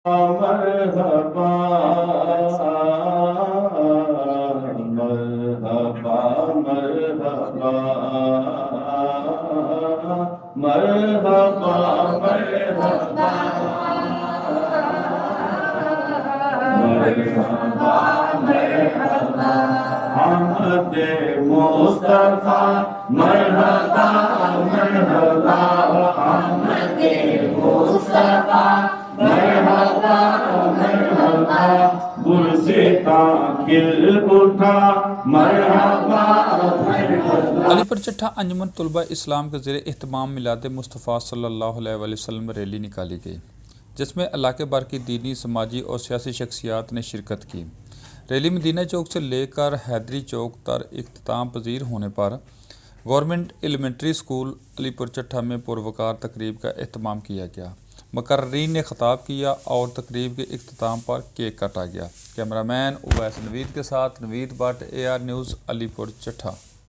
مرحبا مرحبا مرحبا مرحبا مرحبا مرحبا مرحبا حمد مصطفیٰ مرحبا مرحبا حمد مصطفیٰ مرحبا مرحبا گلستان کھل اٹھا مرحبا مرحبا۔ علی پور چٹھا انجمن طلبہ اسلام کے زیر اہتمام میلاد مصطفیٰ صلی اللہ علیہ وآلہ وسلم ریلی نکالی گئی، جس میں علاقے بھر کی دینی، سماجی اور سیاسی شخصیات نے شرکت کی۔ ریلی مدینہ چوک سے لے کر حیدری چوک تک اختتام پذیر ہونے پر گورنمنٹ ایلیمنٹری اسکول علی پور چٹھا میں پروقار تقریب کا اہتمام کیا گیا۔ مقررین نے خطاب کیا اور تقریب کے اختتام پر کیک کاٹا گیا۔ کیمرہ مین اویس نوید کے ساتھ نوید بٹ، AR نیوز، علی پور چٹھا۔